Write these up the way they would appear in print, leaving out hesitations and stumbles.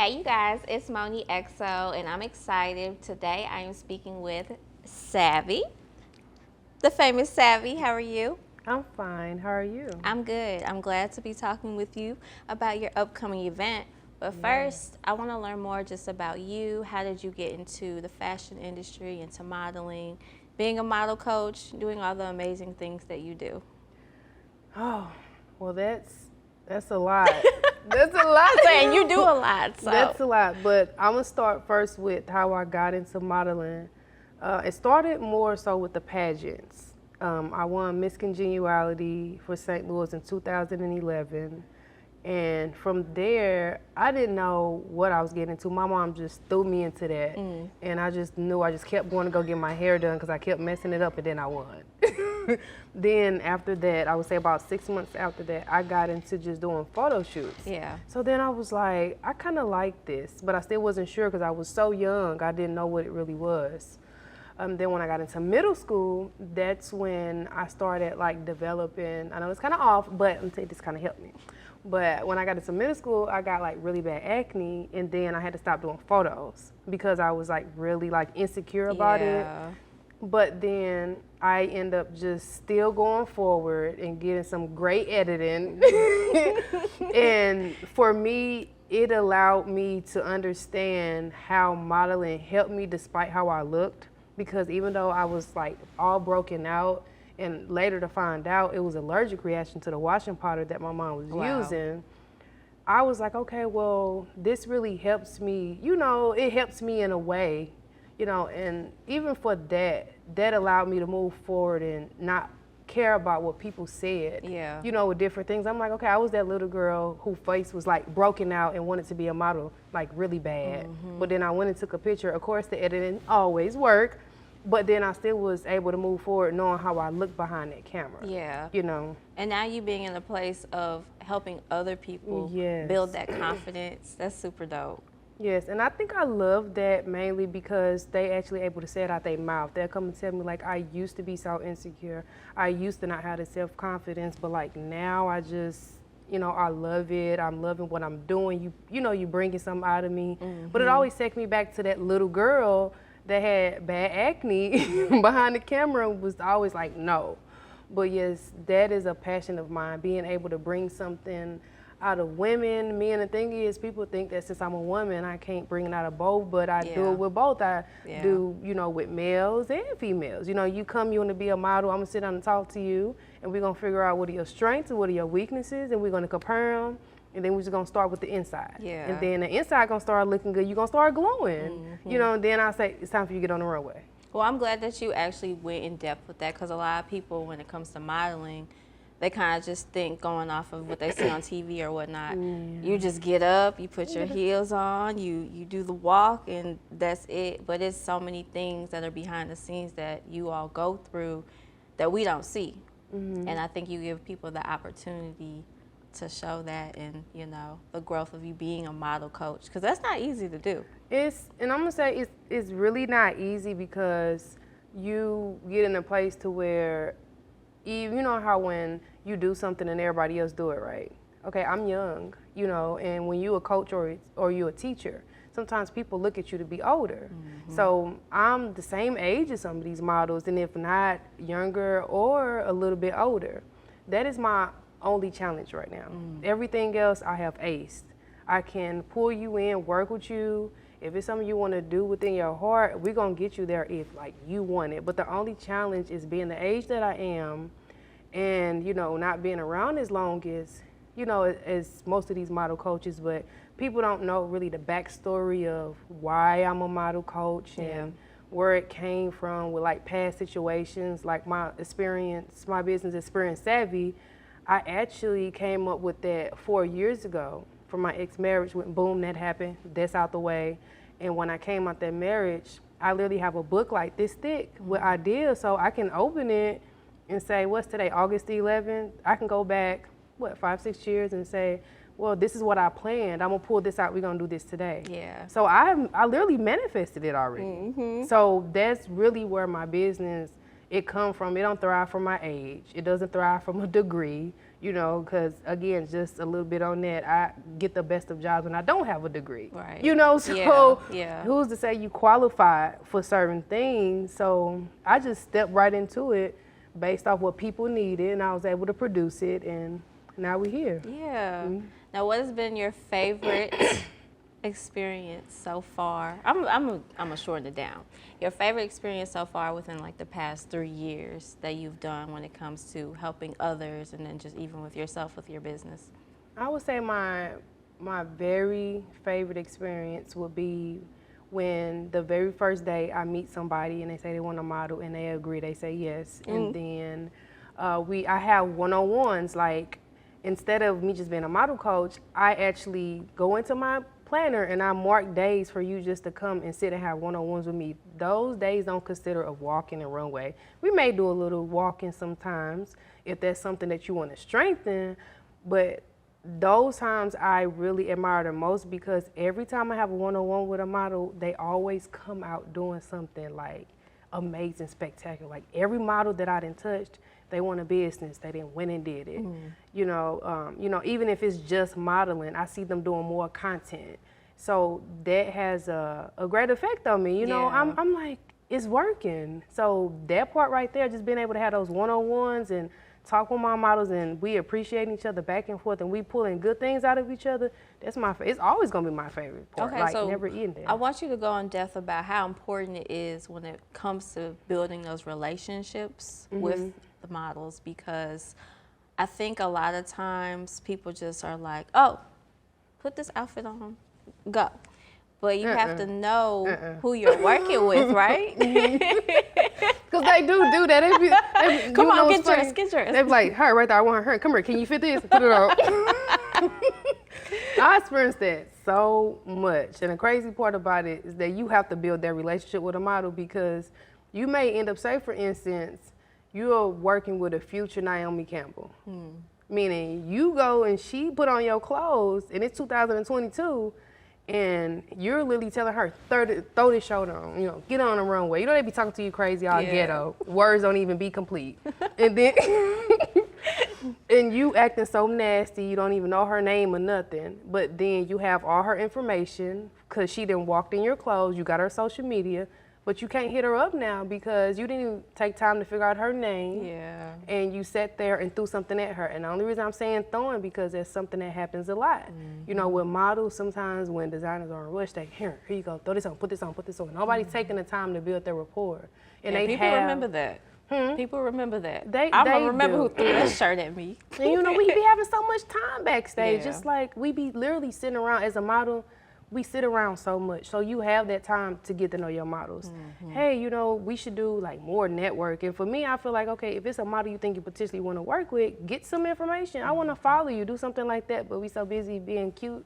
Hey you guys, it's Moni XO and I'm excited. Today I am speaking with Savy, the famous Savy. How are you? I'm fine. How are you? I'm good. I'm glad to be talking with you about your upcoming event. But first, I want to learn more just about you. How did you get into the fashion industry, into modeling, being a model coach, doing all the amazing things that you do? Oh, well, that's a lot. That's a lot. And you do a lot, so. That's a lot. But I'm gonna start first with how I got into modeling. It started more so with the pageants. I won Miss Congeniality for St. Louis in 2011. And from there, I didn't know what I was getting into. My mom just threw me into that. And I just knew I just kept going to go get my hair done because I kept messing it up, and then I won. Then after that, I would say about 6 months after that, I got into just doing photo shoots. Yeah. So then I was like, I kind of like this, but I still wasn't sure because I was so young. I didn't know what it really was. Then when I got into middle school, that's when I started like developing. I know it's kind of off, but I'm saying this kind of helped me. But when I got into middle school, I got like really bad acne, and then I had to stop doing photos because I was like really like insecure about it. But then I end up just still going forward and getting some great editing. And for me, it allowed me to understand how modeling helped me despite how I looked. Because even though I was like all broken out, and later to find out it was allergic reaction to the washing powder that my mom was using, I was like, okay, well, this really helps me. You know, it helps me in a way, you know, and even for that, that allowed me to move forward and not care about what people said, you know, with different things. I'm like, okay, I was that little girl whose face was like broken out and wanted to be a model, like really bad. But then I went and took a picture. Of course, the editing always worked. But then I still was able to move forward knowing how I look behind that camera. Yeah. You know. And now you being in a place of helping other people build that confidence, that's super dope. Yes, and I think I love that mainly because they actually able to say it out their mouth. They'll come and tell me like, I used to be so insecure. I used to not have the self-confidence, but like now I just, you know, I love it. I'm loving what I'm doing. You know, you bringing something out of me. But it always takes me back to that little girl that had bad acne behind the camera was always like, no. But yes, that is a passion of mine, being able to bring something out of women, men. The thing is, people think that since I'm a woman, I can't bring it out of both, but I do it with both. I do, you know, with males and females. You know, you come, you want to be a model, I'm gonna sit down and talk to you, and we're gonna figure out what are your strengths and what are your weaknesses, and we're gonna compare them. And then we're just gonna start with the inside. And then the inside gonna start looking good. You're gonna start glowing. You know, and then I say, it's time for you to get on the runway. Well, I'm glad that you actually went in depth with that, because a lot of people, when it comes to modeling, they kind of just think going off of what they see on TV or whatnot. You just get up, you put your heels on, you do the walk, and that's it. But it's so many things that are behind the scenes that you all go through that we don't see. And I think you give people the opportunity to show that, and you know, the growth of you being a model coach, because that's not easy to do. And I'm gonna say it's really not easy, because you get in a place to where you know how when you do something and everybody else do it right. Okay, I'm young, you know, and when you a coach or you a teacher, sometimes people look at you to be older. So I'm the same age as some of these models, and if not younger or a little bit older. That is my only challenge right now. Everything else I have aced. I can pull you in, work with you. If it's something you want to do within your heart, we're gonna get you there if like you want it. But the only challenge is being the age that I am, and you know, not being around as long as, you know, as most of these model coaches. But people don't know really the backstory of why I'm a model coach and where it came from with like past situations. Like my experience, my business experience, Savy, I actually came up with that 4 years ago from my ex-marriage. When boom, that happened, that's out the way. And when I came out that marriage, I literally have a book like this thick with ideas, so I can open it and say, what's today, August the 11th? I can go back, 5-6 years and say, well, this is what I planned. I'm gonna pull this out, we're gonna do this today. So I literally manifested it already. So that's really where my business it don't thrive from my age. It doesn't thrive from a degree, you know, because again, just a little bit on that, I get the best of jobs when I don't have a degree. Right. You know, so yeah. who's to say you qualify for certain things? So I just stepped right into it based off what people needed, and I was able to produce it, and now we're here. Yeah. Now, what has been your favorite experience so far? I'm gonna shorten it down. Your favorite experience so far within like the past 3 years that you've done when it comes to helping others, and then just even with yourself with your business. I would say my very favorite experience would be when the very first day I meet somebody and they say they want to model and they agree, they say yes, and then I have one-on-ones. Like, instead of me just being a model coach, I actually go into my planner and I mark days for you just to come and sit and have one-on-ones with me. Those days don't consider a walk in the runway. We may do a little walking sometimes if that's something that you want to strengthen, but those times I really admire the most, because every time I have a one-on-one with a model, they always come out doing something like amazing, spectacular. Like every model that I done touched, they want a business. They didn't went and did it. You know, even if it's just modeling, I see them doing more content. So that has a great effect on me. You know, I'm like, it's working. So that part right there, just being able to have those one-on-ones and talk with my models, and we appreciate each other back and forth, and we pulling good things out of each other. That's it's always gonna be my favorite part. Okay, like, so never ending. I want you to go in depth about how important it is when it comes to building those relationships with the models, because I think a lot of times people just are like, oh, put this outfit on, go. But you have to know who you're working with, right? Because they do that. Come on, get dressed. They be like, her right there, I want her. Come here, can you fit this? Put it on. I experienced that so much. And the crazy part about it is that you have to build that relationship with a model, because you may end up, say for instance, you're working with a future Naomi Campbell. Meaning you go and she put on your clothes and it's 2022, and you're literally telling her, throw this shoulder on, you know, get on the runway. You know, they be talking to you crazy, all ghetto. Words don't even be complete. And then, and you acting so nasty, you don't even know her name or nothing. But then you have all her information, because she done walked in your clothes, you got her social media, but you can't hit her up now because you didn't even take time to figure out her name. Yeah. And you sat there and threw something at her. And the only reason I'm saying throwing, because that's something that happens a lot. You know, with models, sometimes when designers are in a rush, they, here you go, throw this on, put this on, put this on. Nobody's taking the time to build their rapport. And they people remember that. People remember that. I'm going to remember who threw that shirt at me. And you know, we be having so much time backstage. Yeah. Just like we be literally sitting around as a model. We sit around so much, so you have that time to get to know your models. Hey, you know, we should do like more networking. For me, I feel like, okay, if it's a model you think you potentially want to work with, get some information. I want to follow you, do something like that. But we so busy being cute,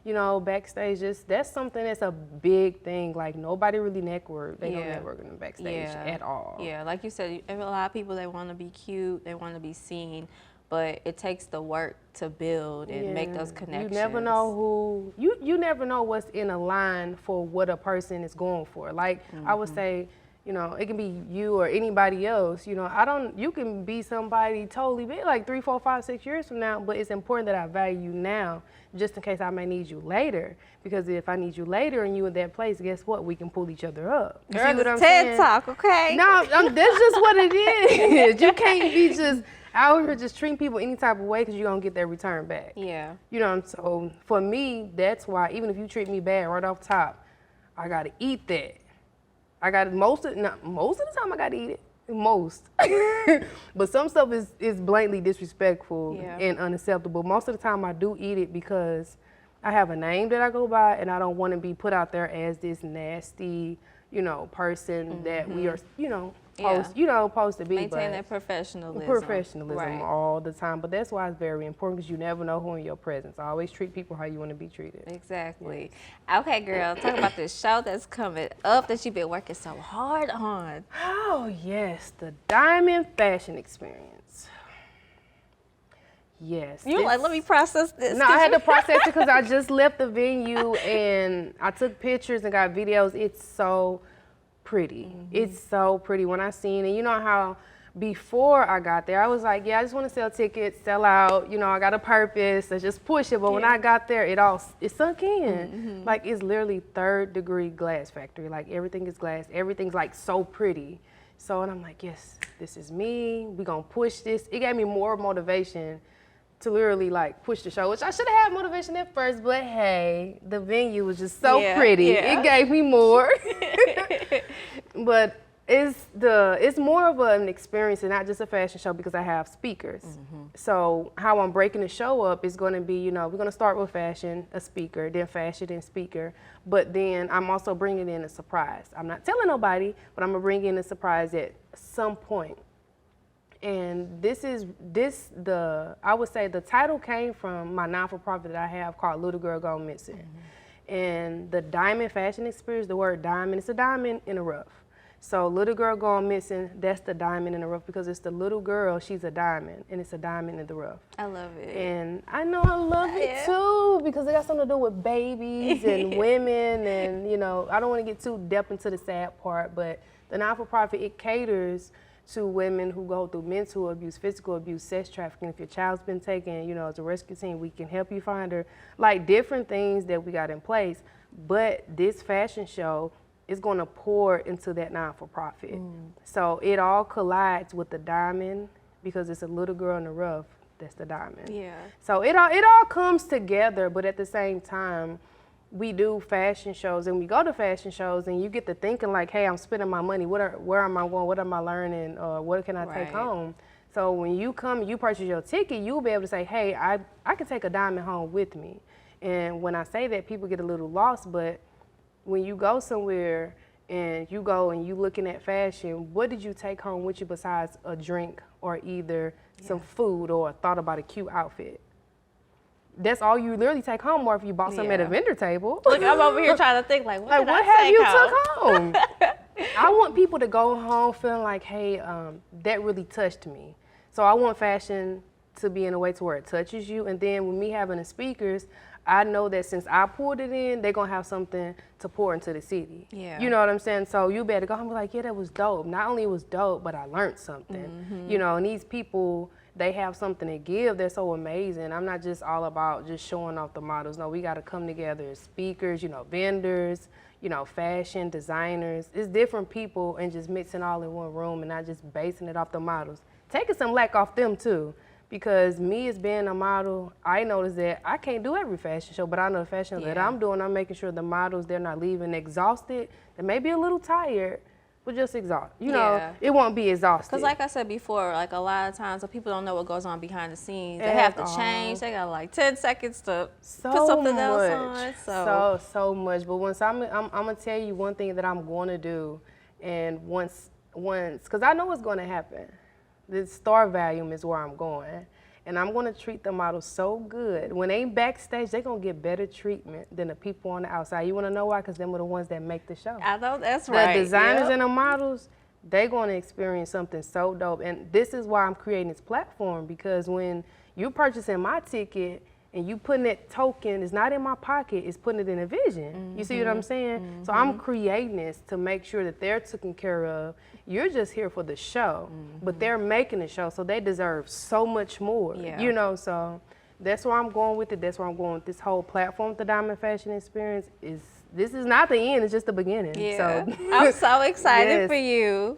you know, backstage. Just that's something that's a big thing. Like nobody really network. They don't network in the backstage at all. Yeah, like you said, a lot of people, they want to be cute, they want to be seen. But it takes the work to build and make those connections. You never know you never know what's in a line for what a person is going for. Like I would say, you know, it can be you or anybody else. You know, you can be somebody totally big, like 3, 4, 5, 6 years from now, but it's important that I value you now, just in case I may need you later. Because if I need you later and you in that place, guess what? We can pull each other up. You see what I'm TED saying? Talk, okay? No, that's just what it is. You can't be just out here just treating people any type of way, because you're going to get that return back. Yeah. You know, so for me, that's why even if you treat me bad right off top, I got to eat that. I got most of the time I got to eat it. Most. But some stuff is blatantly disrespectful and unacceptable. Most of the time I do eat it because I have a name that I go by, and I don't want to be put out there as this nasty, you know, person that we are, you know, supposed to be. Maintain that professionalism. Professionalism all the time. But that's why it's very important, because you never know who in your presence. Always treat people how you want to be treated. Exactly. Okay, girl, talk about this show that's coming up that you've been working so hard on. Oh, yes, the Diamond Fashion Experience. Yes. You like, let me process this. No, I had to process it because I just left the venue and I took pictures and got videos. It's so pretty. It's so pretty. When I seen it, you know how before I got there, I was like, yeah, I just want to sell tickets, sell out. You know, I got a purpose. Let's just push it. But when I got there, it sunk in. Like, it's literally third-degree glass factory. Like, everything is glass. Everything's like so pretty. So, and I'm like, yes, this is me. We gonna push this. It gave me more motivation to literally like push the show, which I should have had motivation at first, but hey, the venue was just so pretty. It gave me more. But it's more of an experience and not just a fashion show because I have speakers. So how I'm breaking the show up is going to be, you know, we're going to start with fashion, a speaker, then fashion, then speaker. But then I'm also bringing in a surprise. I'm not telling nobody, but I'm going to bring in a surprise at some point. And I would say the title came from my non-for-profit that I have called Little Girl Gone Missing. And the diamond fashion experience, the word diamond, it's a diamond in the rough. So Little Girl Gone Missing, that's the diamond in the rough because it's the little girl, she's a diamond, and it's a diamond in the rough. I love it. And I know I love it too because it got something to do with babies and women and, you know, I don't want to get too deep into the sad part, but the non-for-profit, it caters to women who go through mental abuse, physical abuse, sex trafficking. If your child's been taken, you know, as a rescue team, we can help you find her. Like different things that we got in place. But this fashion show is going to pour into that non-for-profit. So it all collides with the diamond because it's a little girl in the rough. That's the diamond. Yeah. So it all comes together, but at the same time, we do fashion shows and we go to fashion shows and you get to thinking like, hey, I'm spending my money. Where am I going? What am I learning? What can I take home? So when you come and you purchase your ticket, you'll be able to say, hey, I can take a diamond home with me. And when I say that, people get a little lost, but when you go somewhere and you go and you looking at fashion, what did you take home with you besides a drink or either some food or a thought about a cute outfit? That's all you literally take home, or if you bought something at a vendor table. Look, I'm over here trying to think, like, what have you took home? I want people to go home feeling like, hey, that really touched me. So I want fashion to be in a way to where it touches you. And then with me having the speakers, I know that since I poured it in, they're going to have something to pour into the city. Yeah. You know what I'm saying? So you better go home and be like, yeah, that was dope. Not only it was dope, but I learned something. You know, and these people, they have something to give. They're so amazing. I'm not just all about just showing off the models. No, we got to come together as speakers, you know, vendors, you know, fashion designers. It's different people and just mixing all in one room and not just basing it off the models. Taking some lack off them too. Because me as being a model, I noticed that I can't do every fashion show, but I know the fashion that I'm doing, I'm making sure the models, they're not leaving exhausted. They may be a little tired, but just exhausted. You know, it won't be exhausted. Because like I said before, like a lot of times when people don't know what goes on behind the scenes, they have to change. They got like 10 seconds to put something else on. So much. But once I'm going to tell you one thing that I'm going to do, and once, because I know what's going to happen. The star volume is where I'm going. And I'm going to treat the models so good. When they backstage, they're going to get better treatment than the people on the outside. You want to know why? Because them are the ones that make the show. I know, that's right. The designers and the models, they're going to experience something so dope. And this is why I'm creating this platform, because when you're purchasing my ticket and you putting that token, it's not in my pocket, it's putting it in a vision. You see what I'm saying? So I'm creating this to make sure that they're taken care of. You're just here for the show, but they're making the show, so they deserve so much more. You know, so that's where I'm going with it. That's where I'm going with this whole platform, the Diamond Fashion Experience. This is not the end, it's just the beginning. So. I'm so excited for you.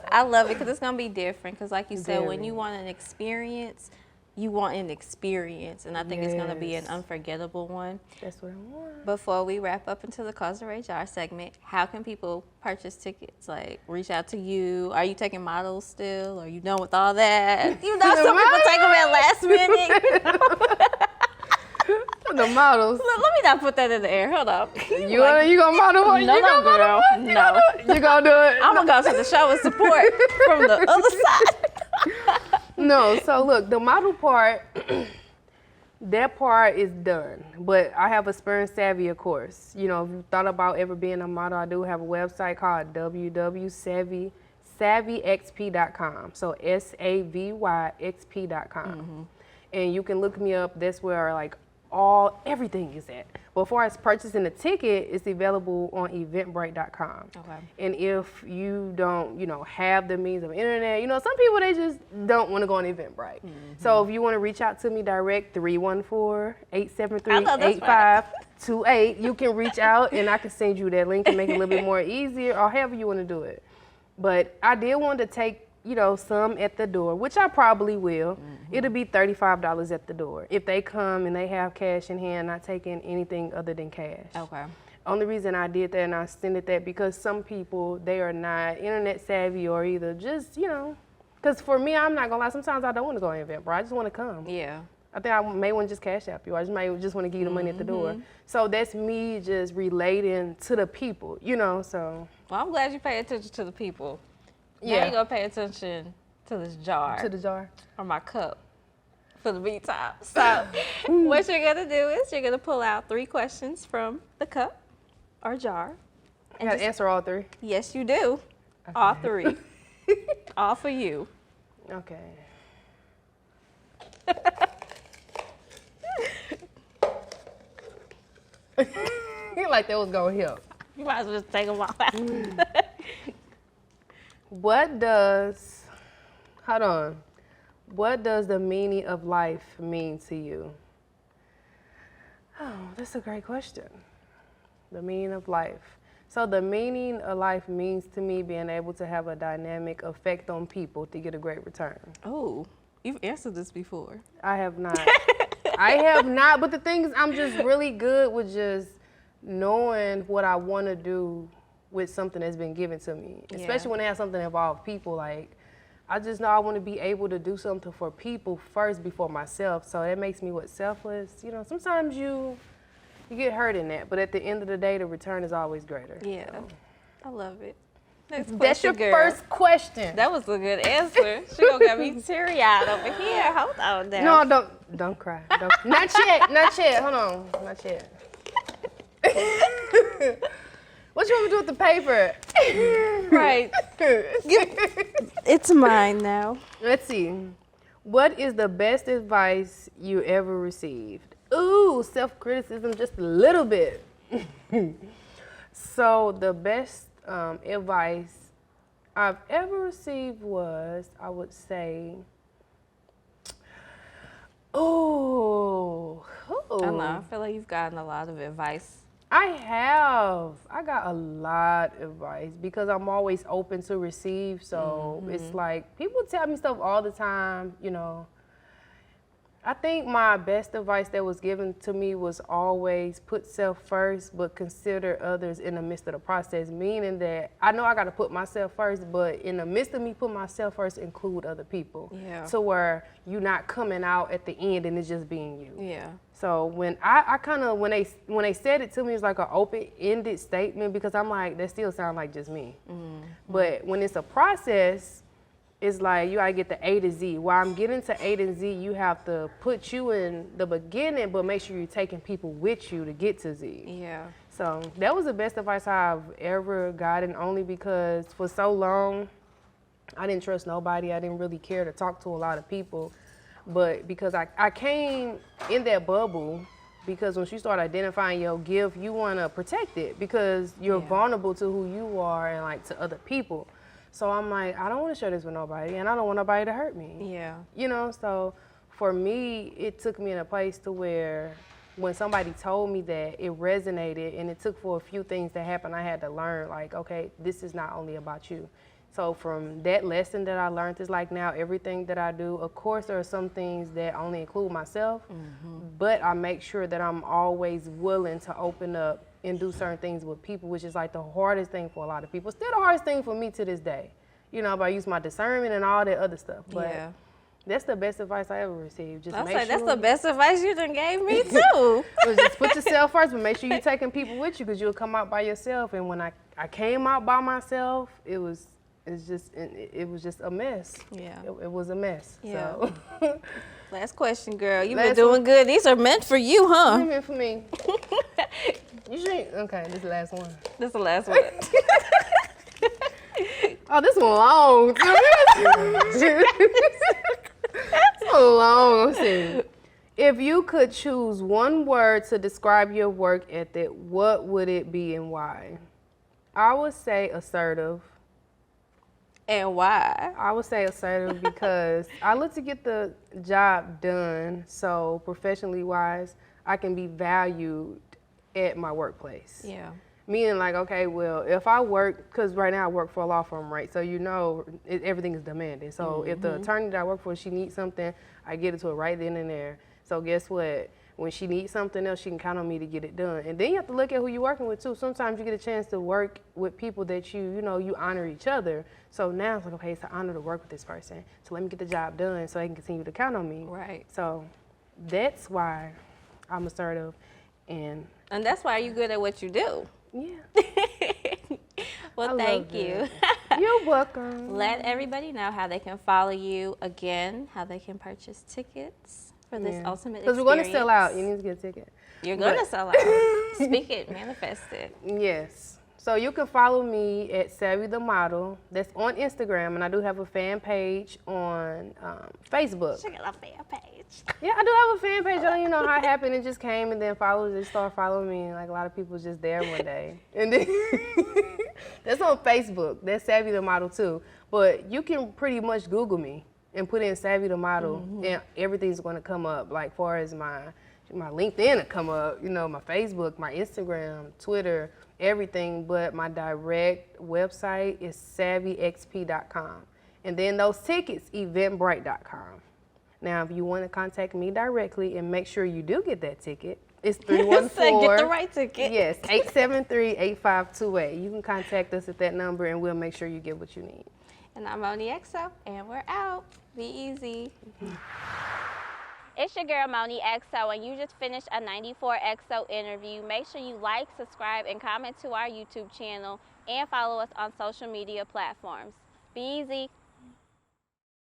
I love it because it's going to be different because like you said, when you want an experience, you want an experience, and I think it's going to be an unforgettable one. That's what I want. Before we wrap up into the Cause the Rage Hour segment, how can people purchase tickets? Like, reach out to you? Are you taking models still? Are you done with all that? You know, some people take them at last minute. You know? The models. Let me not put that in the air. Hold up. You gonna model one? No, girl. No. You gonna do it? I'm gonna go to the show and support from the other side. No, so look, the model part, that part is done. But I have experienced Savy, of course. You know, if you thought about ever being a model, I do have a website called www.savyxp.com. So SAVYXP.com. And you can look me up. That's where like everything is at. Before as purchasing a ticket, it's available on eventbrite.com. Okay. And if you don't, have the means of internet, some people, they just don't want to go on Eventbrite. So if you want to reach out to me direct, 314-873-8528, you can reach out and I can send you that link and make it a little bit more easier or however you want to do it. But I did want to take, some at the door, which I probably will. It'll be $35 at the door. If they come and they have cash in hand, not taking anything other than cash. Okay. Only reason I did that and I extended that because some people, they are not internet savvy or either just, because for me, I'm not gonna lie, sometimes I don't want to go to an event, bro. I just want to come. Yeah. I think I may want to just cash app you. I just want to give you the money at the door. So that's me just relating to the people, so. Well, I'm glad you pay attention to the people. Yeah. Now you gonna pay attention to this jar. To the jar. Or my cup for the meantime. So what you're gonna do is you're gonna pull out 3 questions from the cup or jar. I gotta answer all 3. Yes, you do. Okay. All 3. All for you. Okay. Like that was gonna help. You might as well just take them all out. What does the meaning of life mean to you? Oh, that's a great question. The meaning of life. So the meaning of life means to me being able to have a dynamic effect on people to get a great return. Oh, you've answered this before. I have not. I have not, but the thing is I'm just really good with just knowing what I want to do with something that's been given to me, especially when it has something that involves people. Like, I just know I want to be able to do something for people first before myself. So that makes me selfless. Sometimes you get hurt in that, but at the end of the day, the return is always greater. Yeah, so. I love it. Next question, that's your girl. First question. That was a good answer. She gonna get me teary-eyed over here. Hold on now. No, don't cry. Not yet. Hold on, not yet. What you want me to do with the paper? Right. It's mine now. Let's see. What is the best advice you ever received? Ooh, self-criticism just a little bit. So the best advice I've ever received was, I would say, I don't know. I feel like you've gotten a lot of advice. I have. I got a lot of advice because I'm always open to receive. So it's like people tell me stuff all the time, I think my best advice that was given to me was always put self first, but consider others in the midst of the process, meaning that I know I got to put myself first, but in the midst of me putting myself first, include other people. Yeah. So where you're not coming out at the end and it's just being you. Yeah. So when I kind of, when they said it to me, it's like an open-ended statement because I'm like, that still sounds like just me. But when it's a process, it's like you gotta get the A to Z. While I'm getting to A to Z, you have to put you in the beginning, but make sure you're taking people with you to get to Z. Yeah. So that was the best advice I've ever gotten, only because for so long, I didn't trust nobody. I didn't really care to talk to a lot of people. But because I came in that bubble, because once you start identifying your gift, you wanna protect it because you're vulnerable to who you are and like to other people. So I'm like, I don't want to share this with nobody, and I don't want nobody to hurt me. Yeah. So for me, it took me in a place to where when somebody told me that, it resonated, and it took for a few things that happened, I had to learn, like, okay, this is not only about you. So from that lesson that I learned, is like now everything that I do, of course there are some things that only include myself, but I make sure that I'm always willing to open up and do certain things with people, which is like the hardest thing for a lot of people. Still the hardest thing for me to this day. But I use my discernment and all that other stuff. But that's the best advice I ever received. Just make sure that's the best advice you done gave me too. Just put yourself first, but make sure you're taking people with you because you'll come out by yourself. And when I came out by myself, it was just a mess. Yeah. It was a mess. Yeah. So. Last question, girl. You've been doing good. These are meant for you, huh? They're meant for me. You should. Okay, this is the last one. This is the last one. Oh, this one long. It's so long. Let's see. If you could choose one word to describe your work ethic, what would it be and why? I would say assertive. And why? I would say assertive because I look to get the job done. So professionally wise, I can be valued at my workplace. Yeah. Meaning like, okay, well, if I work, because right now I work for a law firm, right? So you know everything is demanded. So if the attorney that I work for, she needs something, I get it to her right then and there. So guess what? When she needs something else, she can count on me to get it done. And then you have to look at who you're working with too. Sometimes you get a chance to work with people that you honor each other. So now it's like, okay, it's an honor to work with this person. So let me get the job done so they can continue to count on me. Right. So that's why I'm assertive. And that's why you're good at what you do. Yeah. Well, thank you. You're welcome. Let everybody know how they can follow you again, how they can purchase tickets for this ultimate experience. Because we're going to sell out. You need to get a ticket. You're going to sell out. Speak it, manifest it. Yes. So you can follow me at Savy the Model. That's on Instagram, and I do have a fan page on Facebook. Check out a fan page. Yeah, I do have a fan page. I don't even know how it happened. It just came, and then followers just started following me. And like a lot of people was just there one day. And then that's on Facebook. That's Savy the Model too. But you can pretty much Google me and put in Savy the Model, and everything's going to come up. Like far as my LinkedIn will come up, my Facebook, my Instagram, Twitter, everything. But my direct website is SavyXP.com. And then those tickets, Eventbrite.com. Now, if you want to contact me directly and make sure you do get that ticket, it's 314. Get the right ticket. Yes, 873-8528. You can contact us at that number, and we'll make sure you get what you need. And I'm Moni XO, and we're out. Be easy. It's your girl, Moni XO, and you just finished a 94XO interview. Make sure you like, subscribe, and comment to our YouTube channel, and follow us on social media platforms. Be easy.